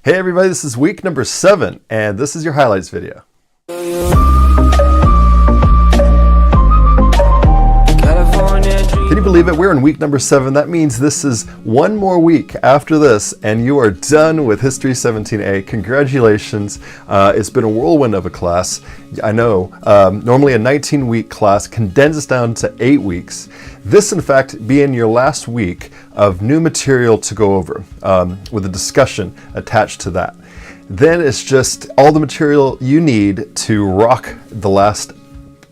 Hey everybody, this is week number 7, and this is your highlights video. Can you believe it? We're in week number 7. That means this is one more week after this, and you are done with History 17A. Congratulations. It's been a whirlwind of a class. I know, normally a 19-week class condensed down to 8 weeks. This, in fact, being your last week of new material to go over, with a discussion attached to that. Then it's just all the material you need to rock the last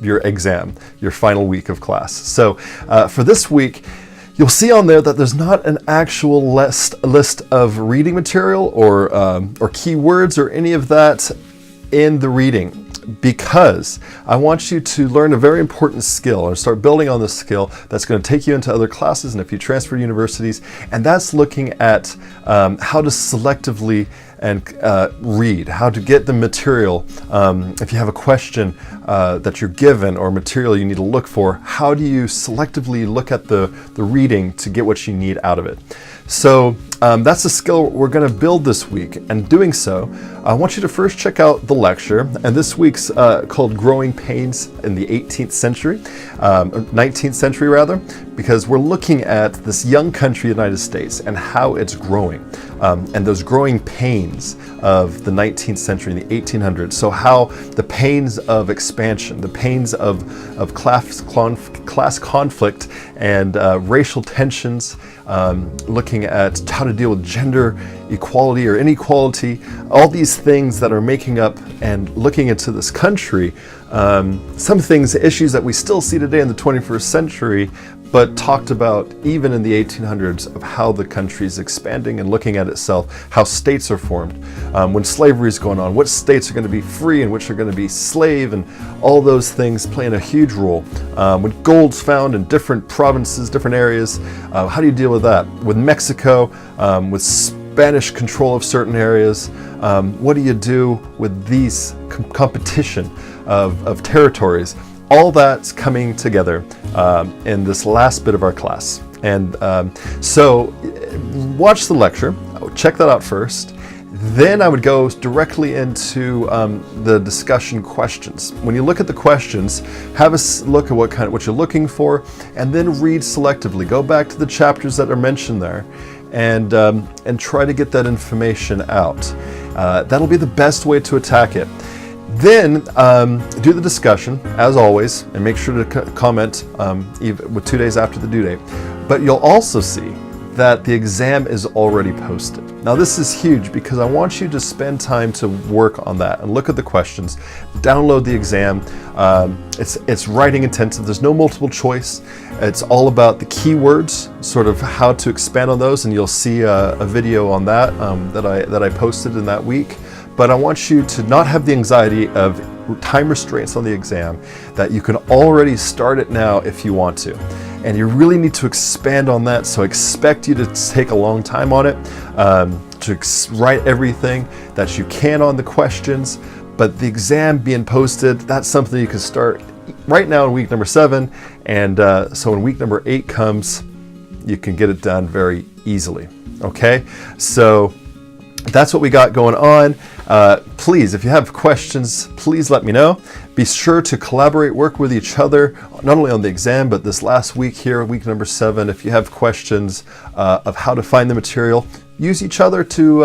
your exam, your final week of class. So for this week, you'll see on there that there's not an actual list of reading material or keywords or any of that in the reading, because I want you to learn a very important skill and start building on this skill that's going to take you into other classes and if you transfer universities, and that's looking at how to selectively and read, how to get the material. If you have a question that you're given or material you need to look for, how do you selectively look at the reading to get what you need out of it? So that's a skill we're going to build this week, and doing so, I want you to first check out the lecture, and this week's called Growing Pains in the 18th century, 19th century rather, because we're looking at this young country, United States, and how it's growing, and those growing pains of the 19th century and the 1800s. So how the pains of expansion, the pains of class conflict and racial tensions, looking at how to deal with gender equality or inequality, all these things that are making up and looking into this country, some things, issues that we still see today in the 21st century, but talked about even in the 1800s of how the country is expanding and looking at itself, how states are formed, when slavery is going on, what states are going to be free and which are going to be slave, and all those things playing a huge role. When gold's found in different provinces, different areas, how do you deal with that? With Mexico, with Spanish control of certain areas, what do you do with these competition of territories? All that's coming together in this last bit of our class. And so watch the lecture, check that out first. Then I would go directly into the discussion questions. When you look at the questions, have a look at what you're looking for, and then read selectively. Go back to the chapters that are mentioned there, and try to get that information out. That'll be the best way to attack it. Then do the discussion, as always, and make sure to comment even with 2 days after the due date. But you'll also see that the exam is already posted. Now this is huge because I want you to spend time to work on that and look at the questions, download the exam. It's writing intensive, there's no multiple choice. It's all about the keywords, sort of how to expand on those, and you'll see a video on that that I posted in that week. But I want you to not have the anxiety of time restraints on the exam, that you can already start it now if you want to. And you really need to expand on that, so I expect you to take a long time on it, to write everything that you can on the questions. But the exam being posted, that's something you can start right now in week number 7, and so when week number 8 comes, you can get it done very easily. Okay, so that's what we got going on. Please, if you have questions, please let me know. Be sure to collaborate, work with each other, not only on the exam, but this last week here, week number 7. If you have questions of how to find the material, use each other to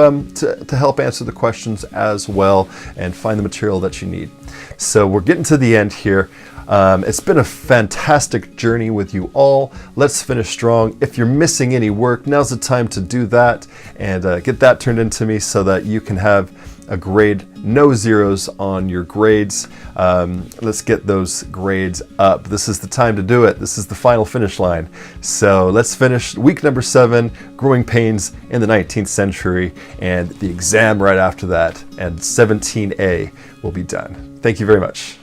help answer the questions as well and find the material that you need. So we're getting to the end here. It's been a fantastic journey with you all. Let's finish strong. If you're missing any work, now's the time to do that and get that turned into me so that you can have a grade, no zeros on your grades. Let's get those grades up. This is the time to do it. This is the final finish line. So let's finish week number 7, Growing Pains in the 19th century, and the exam right after that, and 17A will be done. Thank you very much.